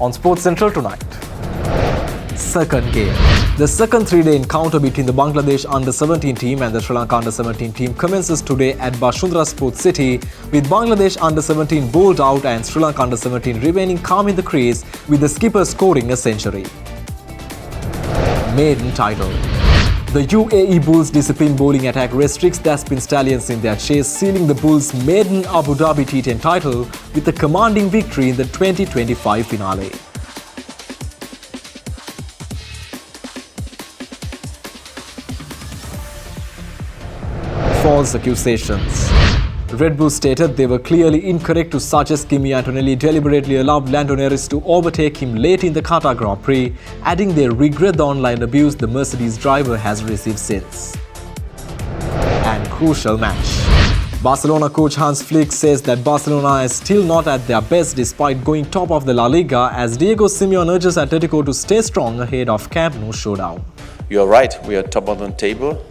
on Sports Central tonight. Second game. The second three-day encounter between the Bangladesh Under-17 team and the Sri Lanka Under-17 team commences today at Bashundhara Sports City, with Bangladesh Under-17 bowled out and Sri Lanka Under-17 remaining calm in the crease, with the skipper scoring a century. Maiden title. The UAE Bulls' disciplined bowling attack restricts the Aspen Stallions in their chase, sealing the Bulls' maiden Abu Dhabi T10 title with a commanding victory in the 2025 finale. False accusations. Red Bull stated they were clearly incorrect to suggest Kimi Antonelli deliberately allowed Lando Norris to overtake him late in the Qatar Grand Prix, adding they regret the online abuse the Mercedes driver has received since. And crucial match. Barcelona coach Hans Flick says that Barcelona is still not at their best despite going top of the La Liga, as Diego Simeone urges Atletico to stay strong ahead of Camp Nou showdown. You are right, we are top of the table,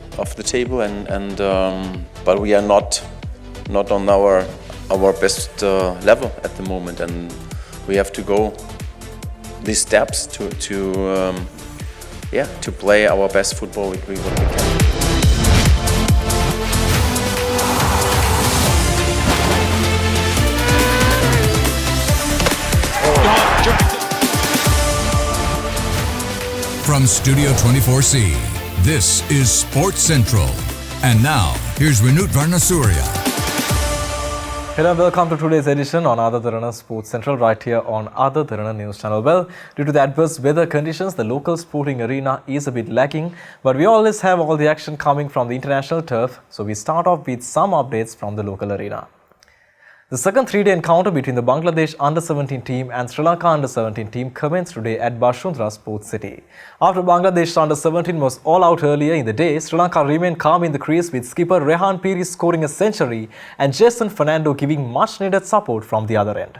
but we are not on our best level at the moment, and we have to go these steps to play our best football what we can. From Studio 24C, this is Sports Central. And now, here's Vinut Varnasurya. Hello and welcome to today's edition on Ada Derana Sports Central, right here on Ada Derana News Channel. Well, due to the adverse weather conditions, the local sporting arena is a bit lacking, but we always have all the action coming from the international turf, so we start off with some updates from the local arena. The second three-day encounter between the Bangladesh Under-17 team and Sri Lanka Under-17 team commenced today at Bashundhara Sports City. After Bangladesh Under-17 was all out earlier in the day, Sri Lanka remained calm in the crease, with skipper Rehan Piri scoring a century and Jason Fernando giving much-needed support from the other end.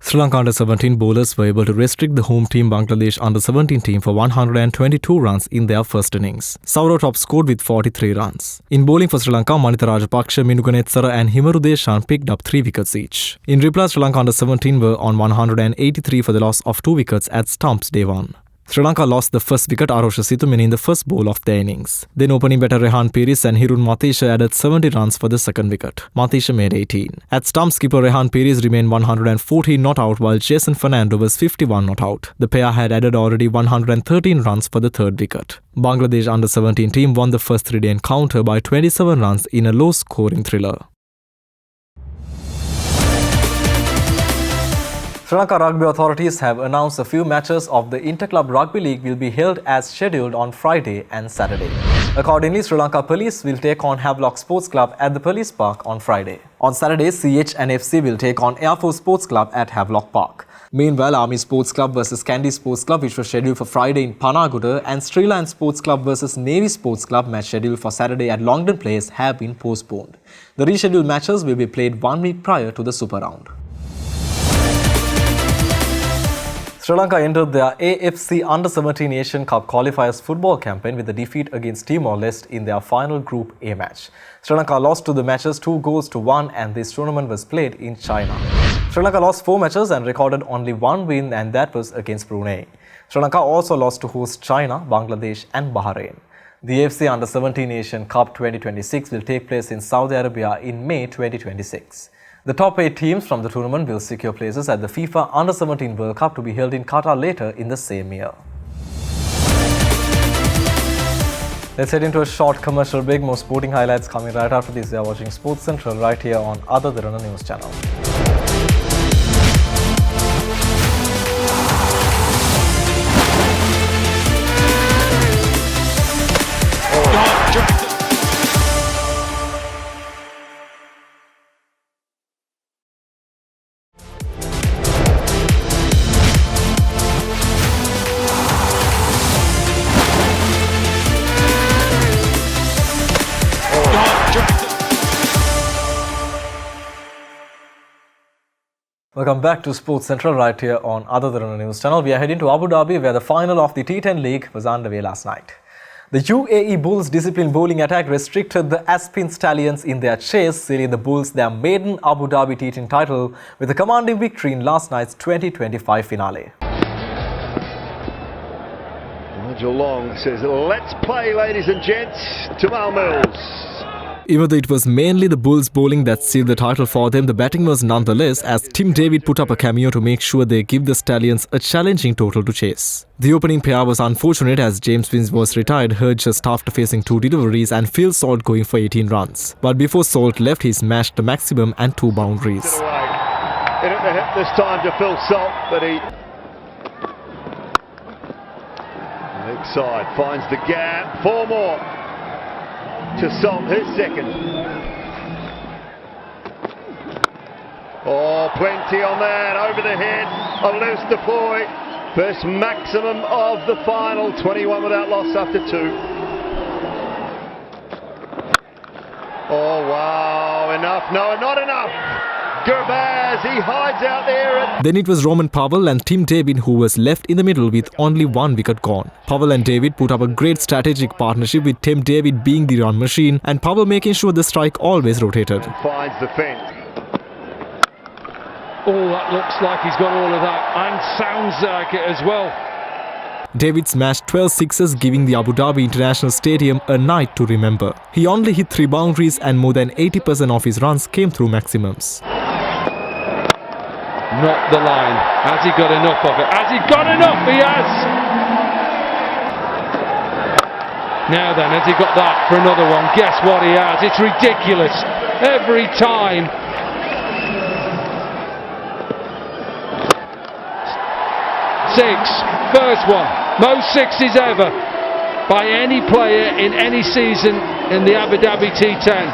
Sri Lanka Under-17 bowlers were able to restrict the home team Bangladesh Under-17 team for 122 runs in their first innings. Saurav top scored with 43 runs. In bowling for Sri Lanka, Manitha Rajapaksa, Minuganetsara and Himaru Deshan picked up 3 wickets each. In reply, Sri Lanka Under-17 were on 183 for the loss of 2 wickets at stumps day 1. Sri Lanka lost the first wicket Arosha Situmen in the first bowl of their innings. Then opening batter Rehan Piris and Hirun Matisha added 70 runs for the second wicket. Matisha made 18. At stumps, skipper Rehan Piris remained 114 not out, while Jason Fernando was 51 not out. The pair had added already 113 runs for the third wicket. Bangladesh Under-17 team won the first three-day encounter by 27 runs in a low-scoring thriller. Sri Lanka Rugby authorities have announced a few matches of the Interclub Rugby League will be held as scheduled on Friday and Saturday. Accordingly, Sri Lanka Police will take on Havelock Sports Club at the Police Park on Friday. On Saturday, CH and FC will take on Air Force Sports Club at Havelock Park. Meanwhile, Army Sports Club versus Kandy Sports Club, which was scheduled for Friday in Panaguda, and Sri Lanka Sports Club versus Navy Sports Club, match scheduled for Saturday at Longdon Place, have been postponed. The rescheduled matches will be played 1 week prior to the Super Round. Sri Lanka entered their AFC Under-17 Asian Cup qualifiers football campaign with a defeat against Timor-Leste in their final Group A match. Sri Lanka lost to the matches 2-1, and this tournament was played in China. Sri Lanka lost 4 matches and recorded only 1 win, and that was against Brunei. Sri Lanka also lost to host China, Bangladesh and Bahrain. The AFC Under-17 Asian Cup 2026 will take place in Saudi Arabia in May 2026. The top 8 teams from the tournament will secure places at the FIFA Under-17 World Cup to be held in Qatar later in the same year. Let's head into a short commercial break. More sporting highlights coming right after this. You are watching Sports Central right here on Ada Derana News Channel. Welcome back to Sports Central right here on Ada Derana News Channel. We are heading to Abu Dhabi, where the final of the T10 League was underway last night. The UAE Bulls' disciplined bowling attack restricted the Aspen Stallions in their chase, sealing the Bulls their maiden Abu Dhabi T10 title with a commanding victory in last night's 2025 finale. Nigel Long says, "Let's play, ladies and gents," to Mal Mills. Even though it was mainly the Bulls' bowling that sealed the title for them, the batting was nonetheless, as Tim David put up a cameo to make sure they give the Stallions a challenging total to chase. The opening pair was unfortunate as James Vince was retired hurt just after facing 2 deliveries and Phil Salt going for 18 runs. But before Salt left, he smashed the maximum and 2 boundaries. Hit at the hip this time to Phil Salt, but he... Leg side finds the gap, 4 more. To Salt, his second. Oh, plenty on that, over the head of Lewis Deploy. First maximum of the final, 21 without loss after 2. Oh, wow, enough, no, not enough. Gurbaz, he hides out there. Then it was Roman Powell and Tim David who was left in the middle with only 1 wicket gone. Powell and David put up a great strategic partnership, with Tim David being the run machine and Powell making sure the strike always rotated. Finds the fence. Oh, that looks like he's got all of that, and sounds like it as well. David smashed 12 sixes, giving the Abu Dhabi International Stadium a night to remember. He only hit 3 boundaries and more than 80% of his runs came through maximums. Not the line. Has he got enough of it? Has he got enough? He has! Now then, has he got that for another one? Guess what he has? It's ridiculous. Every time. 6. First one. Most 6s ever by any player in any season in the Abu Dhabi T10.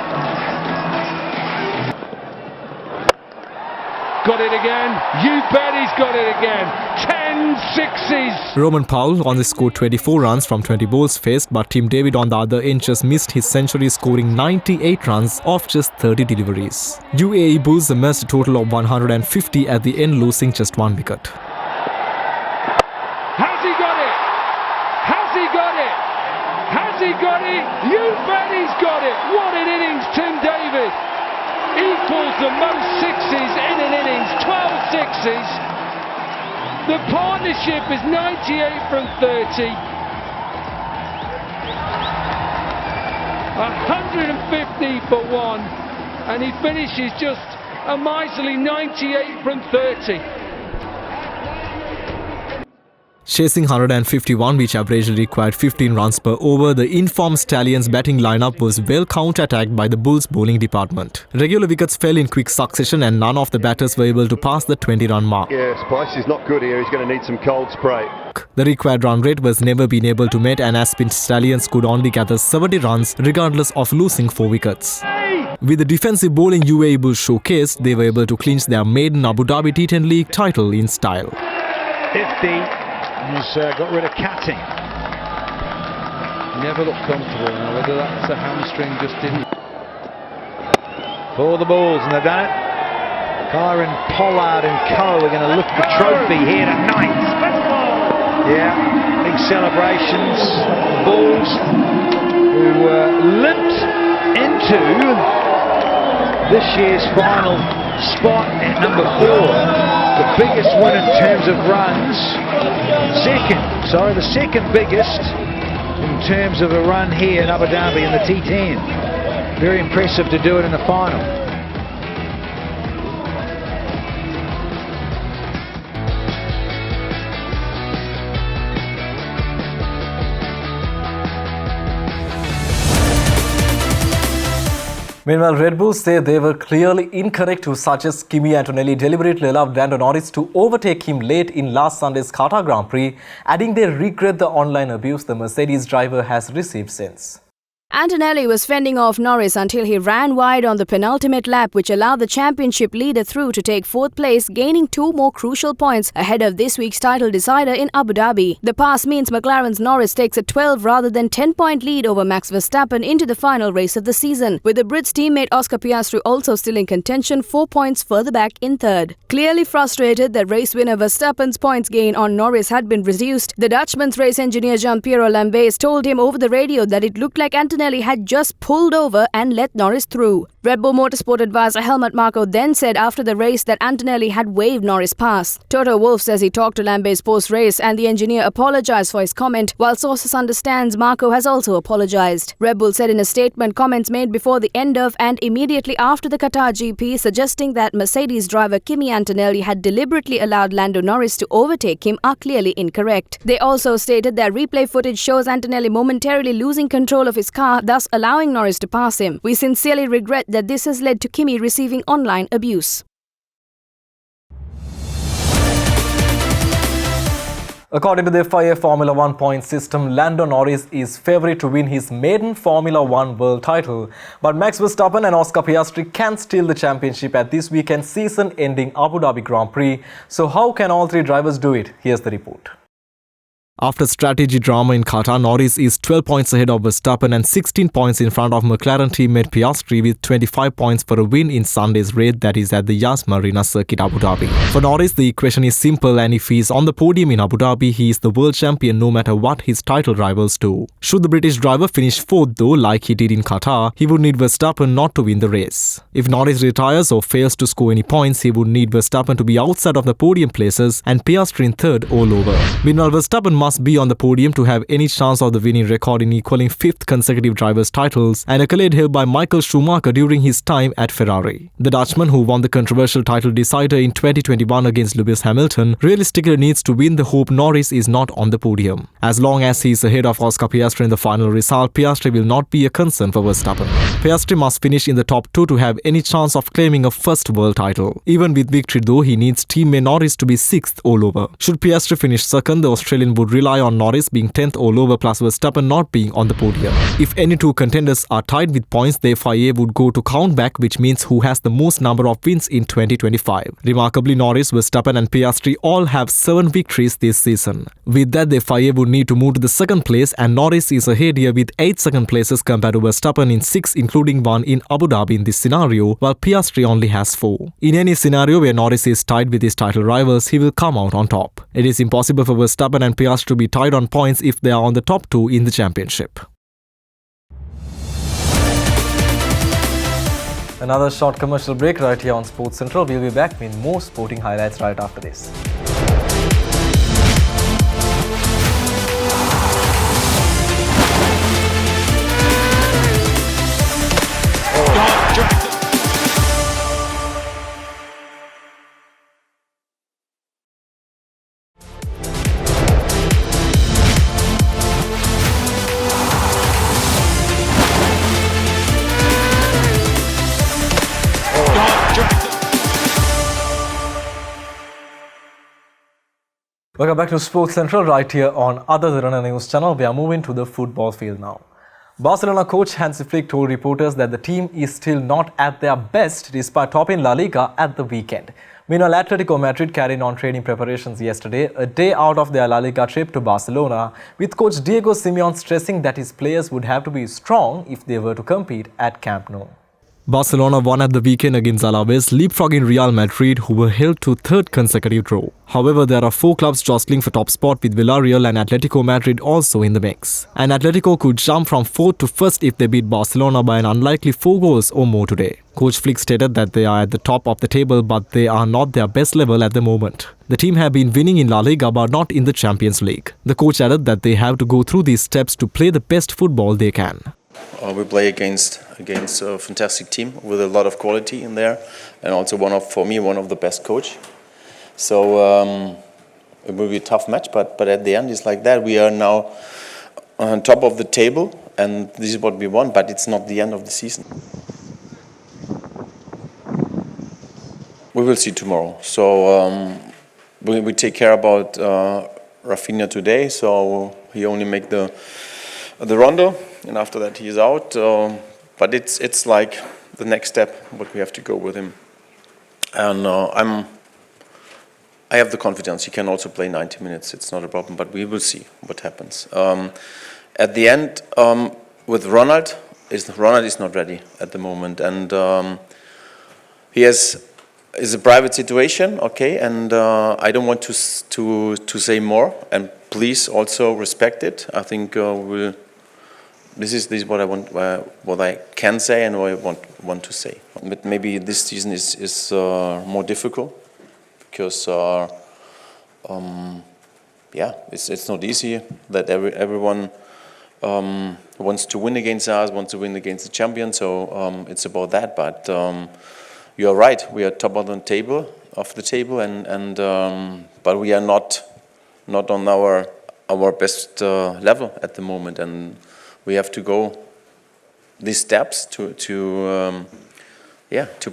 Got it again. You bet he's got it again. 10 sixes. Roman Powell only scored 24 runs from 20 balls faced, but Tim David on the other end just missed his century, scoring 98 runs off just 30 deliveries. UAE Bulls amassed a total of 150 at the end, losing just 1 wicket. Has he got it? Has he got it? Has he got it? You bet he's got it. What an innings, Tim David. Equals the most 6s in an innings, 12 6s. The partnership is 98 from 30. 150 for 1, and he finishes just a miserly 98 from 30. Chasing 151, which averagely required 15 runs per over, the informed Stallions' batting lineup was well counter-attacked by the Bulls' bowling department. Regular wickets fell in quick succession and none of the batters were able to pass the 20-run mark. Yeah, Spice is not good here. He's going to need some cold spray. The required run rate was never been able to meet, and Aspen Stallions could only gather 70 runs regardless of losing 4 wickets. With the defensive bowling UAE Bulls showcased, they were able to clinch their maiden Abu Dhabi T10 League title in style. 50. He's got rid of Catting. Never looked comfortable. Now, whether that's a hamstring just didn't. For the Bulls, and they've done it. Kyron Pollard and co are going to lift the trophy here tonight. Yeah, big celebrations. The Bulls, who limped into this year's final spot at number 4. The biggest win in terms of runs. The second biggest in terms of a run here in Abu Dhabi in the T10. Very impressive to do it in the final. Meanwhile, Red Bulls say they were clearly incorrect to suggest Kimi Antonelli deliberately allowed Lando Norris to overtake him late in last Sunday's Qatar Grand Prix, adding they regret the online abuse the Mercedes driver has received since. Antonelli was fending off Norris until he ran wide on the penultimate lap, which allowed the championship leader through to take 4th place, gaining 2 more crucial points ahead of this week's title decider in Abu Dhabi. The pass means McLaren's Norris takes a 12 rather than 10-point lead over Max Verstappen into the final race of the season, with the Brits teammate Oscar Piastri also still in contention 4 points further back in 3rd. Clearly frustrated that race winner Verstappen's points gain on Norris had been reduced, the Dutchman's race engineer Jean-Pierre Lambais told him over the radio that it looked like Antonelli had just pulled over and let Norris through. Red Bull Motorsport advisor Helmut Marko then said after the race that Antonelli had waved Norris past. Toto Wolff says he talked to Lambais post-race and the engineer apologized for his comment, while sources understands Marko has also apologized. Red Bull said in a statement comments made before the end of and immediately after the Qatar GP suggesting that Mercedes driver Kimi Antonelli had deliberately allowed Lando Norris to overtake him are clearly incorrect. They also stated that replay footage shows Antonelli momentarily losing control of his car, thus allowing Norris to pass him. We sincerely regret that this has led to Kimi receiving online abuse. According to the FIA Formula 1 point system, Lando Norris is favourite to win his maiden Formula 1 world title. But Max Verstappen and Oscar Piastri can steal the championship at this weekend's season-ending Abu Dhabi Grand Prix. So how can all 3 drivers do it? Here's the report. After strategy drama in Qatar, Norris is 12 points ahead of Verstappen and 16 points in front of McLaren teammate Piastri with 25 points for a win in Sunday's race that is at the Yas Marina circuit Abu Dhabi. For Norris, the equation is simple and if he is on the podium in Abu Dhabi, he is the world champion no matter what his title rivals do. Should the British driver finish 4th though, like he did in Qatar, he would need Verstappen not to win the race. If Norris retires or fails to score any points, he would need Verstappen to be outside of the podium places and Piastri in 3rd all over. Meanwhile, Verstappen must be on the podium to have any chance of the winning record in equaling 5th consecutive drivers' titles, an accolade held by Michael Schumacher during his time at Ferrari. The Dutchman, who won the controversial title decider in 2021 against Lewis Hamilton, realistically needs to win the hope Norris is not on the podium. As long as he is ahead of Oscar Piastri in the final result, Piastri will not be a concern for Verstappen. Piastri must finish in the top 2 to have any chance of claiming a first world title. Even with victory though, he needs teammate Norris to be 6th all over. Should Piastri finish 2nd, the Australian would rely on Norris being 10th all over plus Verstappen not being on the podium. If any 2 contenders are tied with points, the FIA would go to count back, which means who has the most number of wins in 2025. Remarkably, Norris, Verstappen and Piastri all have 7 victories this season. With that, the FIA would need to move to the 2nd place and Norris is ahead here with 8 second places compared to Verstappen in 6 including 1 in Abu Dhabi in this scenario, while Piastri only has 4. In any scenario where Norris is tied with his title rivals, he will come out on top. It is impossible for Verstappen and Piastri to be tied on points if they are on the top 2 in the championship. Another short commercial break right here on Sports Central. We'll be back with more sporting highlights right after this. Welcome back to Sports Central right here on Dhabi News Channel. We are moving to the football field now. Barcelona coach Hansi Flick told reporters that the team is still not at their best despite topping La Liga at the weekend. Meanwhile, Atletico Madrid carried on training preparations yesterday, a day out of their La Liga trip to Barcelona, with coach Diego Simeone stressing that his players would have to be strong if they were to compete at Camp Nou. Barcelona won at the weekend against Alaves, leapfrogging Real Madrid, who were held to 3rd consecutive draw. However, there are 4 clubs jostling for top spot with Villarreal and Atletico Madrid also in the mix. And Atletico could jump from 4th to 1st if they beat Barcelona by an unlikely 4 goals or more today. Coach Flick stated that they are at the top of the table but they are not their best level at the moment. The team have been winning in La Liga but not in the Champions League. The coach added that they have to go through these steps to play the best football they can. We play against a fantastic team with a lot of quality in there, and also for me one of the best coach. So it will be a tough match, but at the end it's like that. We are now on top of the table, and this is what we want. But it's not the end of the season. We will see tomorrow. So we take care about Rafinha today. So he only make the rondo. and after that he is out. But it's like the next step, what we have to go with him. And I have the confidence he can also play 90 minutes. It's not a problem, but we will see what happens. At the end, with Ronald is not ready at the moment, and he is a private situation, okay, and I don't want to say more, and please also respect it. I think this is what I want, what I can say and what I want to say. But maybe this season is more difficult because it's not easy that everyone wants to win against us, wants to win against the champion. So it's about that. But you are right. We are top of the table, and but we are not on our best level at the moment, and we have to go these steps to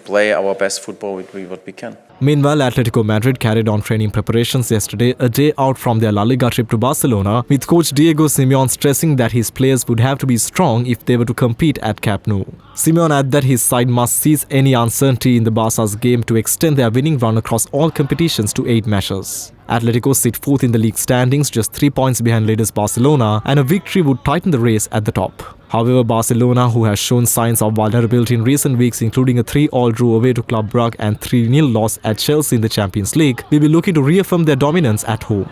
play our best football with what we can. Meanwhile, Atletico Madrid carried on training preparations yesterday, a day out from their La Liga trip to Barcelona, with coach Diego Simeone stressing that his players would have to be strong if they were to compete at Camp Nou. Simeone added that his side must seize any uncertainty in the Barca's game to extend their winning run across all competitions to 8 matches. Atletico sit 4th in the league standings, just 3 points behind leaders Barcelona, and a victory would tighten the race at the top. However, Barcelona, who has shown signs of vulnerability in recent weeks, including a 3-all draw away to Club Brugge and 3-0 loss at Chelsea in the Champions League, will be looking to reaffirm their dominance at home.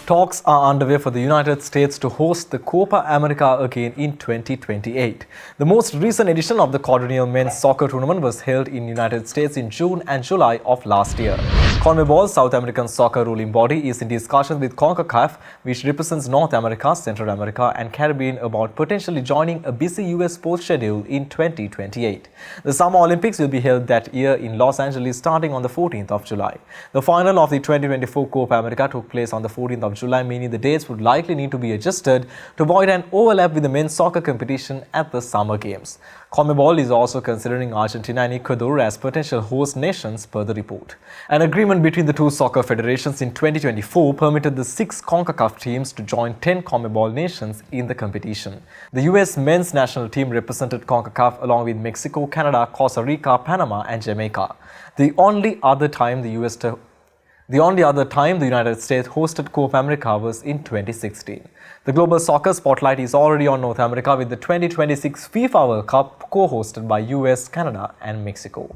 Talks are underway for the United States to host the Copa America again in 2028. The most recent edition of the quadrennial men's soccer tournament was held in the United States in June and July of last year. CONMEBOL, South American soccer ruling body, is in discussion with CONCACAF, which represents North America, Central America and Caribbean, about potentially joining a busy US sports schedule in 2028. The Summer Olympics will be held that year in Los Angeles starting on the 14th of July. The final of the 2024 Copa America took place on the 14th of July, meaning the dates would likely need to be adjusted to avoid an overlap with the men's soccer competition at the Summer Games. CONMEBOL is also considering Argentina and Ecuador as potential host nations, per the report. An agreement between the two soccer federations in 2024 permitted the 6 CONCACAF teams to join 10 CONMEBOL nations in the competition. The US men's national team represented CONCACAF along with Mexico, Canada, Costa Rica, Panama and Jamaica. The only other time the United States hosted Copa America was in 2016. The global soccer spotlight is already on North America with the 2026 FIFA World Cup co-hosted by US, Canada and Mexico.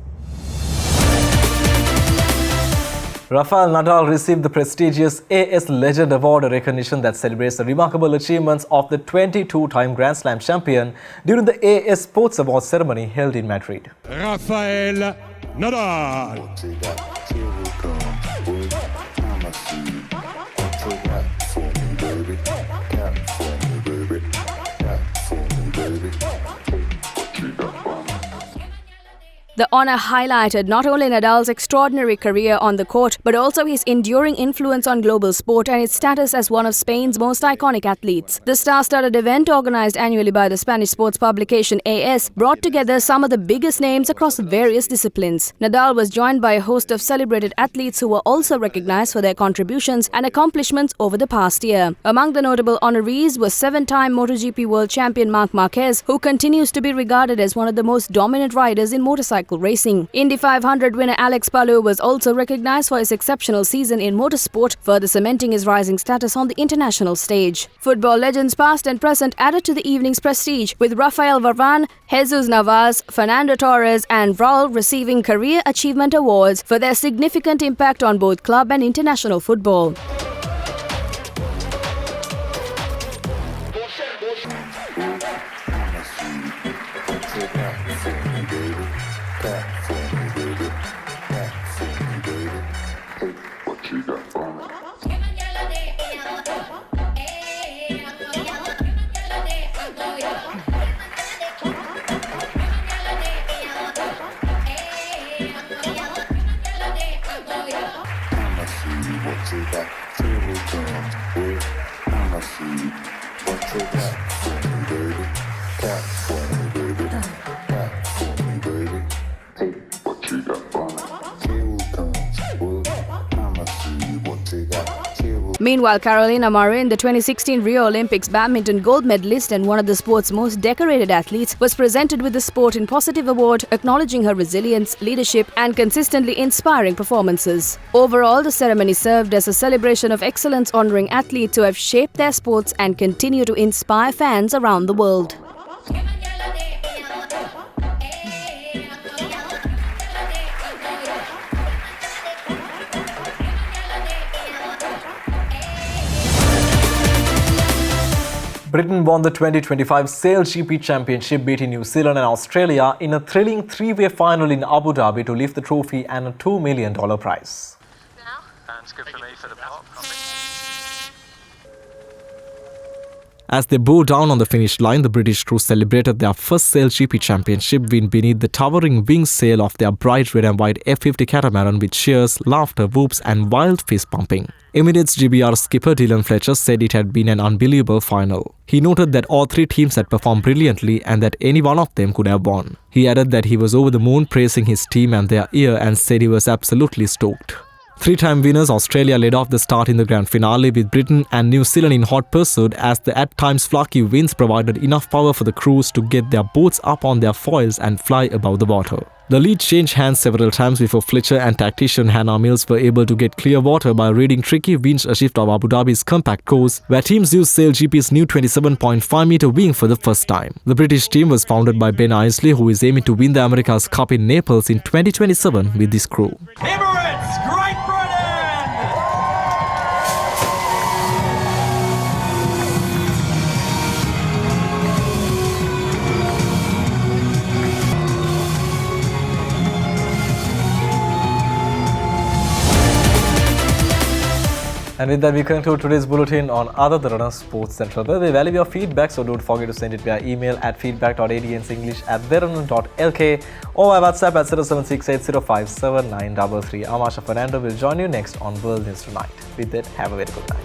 Rafael Nadal received the prestigious AS Legend Award, a recognition that celebrates the remarkable achievements of the 22-time Grand Slam champion during the AS Sports Awards ceremony held in Madrid. Rafael Nadal. The honour highlighted not only Nadal's extraordinary career on the court, but also his enduring influence on global sport and its status as one of Spain's most iconic athletes. The star-studded event, organised annually by the Spanish sports publication AS, brought together some of the biggest names across various disciplines. Nadal was joined by a host of celebrated athletes who were also recognised for their contributions and accomplishments over the past year. Among the notable honorees was 7-time MotoGP world champion Marc Marquez, who continues to be regarded as one of the most dominant riders in motorcycle racing. Indy 500 winner Alex Palou was also recognized for his exceptional season in motorsport, further cementing his rising status on the international stage. Football legends past and present added to the evening's prestige, with Rafael Varane, Jesus Navas, Fernando Torres and Raul receiving Career Achievement Awards for their significant impact on both club and international football. Meanwhile, Carolina Marin, the 2016 Rio Olympics badminton gold medalist and one of the sport's most decorated athletes, was presented with the Sport in Positive Award, acknowledging her resilience, leadership and consistently inspiring performances. Overall, the ceremony served as a celebration of excellence, honoring athletes who have shaped their sports and continue to inspire fans around the world. Britain won the 2025 Sail GP Championship, beating New Zealand and Australia in a thrilling three-way final in Abu Dhabi to lift the trophy and a $2 million prize. That's good for me for the pot. As they bore down on the finish line, the British crew celebrated their first Sail GP Championship win beneath the towering wing sail of their bright red and white F50 catamaran with cheers, laughter, whoops and wild fist pumping. Emirates GBR skipper Dylan Fletcher said it had been an unbelievable final. He noted that all three teams had performed brilliantly and that any one of them could have won. He added that he was over the moon praising his team and their year and said he was absolutely stoked. Three-time winners Australia led off the start in the grand finale, with Britain and New Zealand in hot pursuit as the at times flaky winds provided enough power for the crews to get their boats up on their foils and fly above the water. The lead changed hands several times before Fletcher and tactician Hannah Mills were able to get clear water by reading tricky winds achieved of Abu Dhabi's compact course, where teams used Sail GP's new 27.5-meter wing for the first time. The British team was founded by Ben Isley, who is aiming to win the America's Cup in Naples in 2027 with this crew. Emirates, Great Britain! And with that, we conclude today's bulletin on Ada Derana Sports Central. Well, we value your feedback, so don't forget to send it via email at feedback.adnsenglish@derana.lk or via WhatsApp at 07680579333. I'm Asha Fernando. Will join you next on World News Tonight. With that, have a very good night.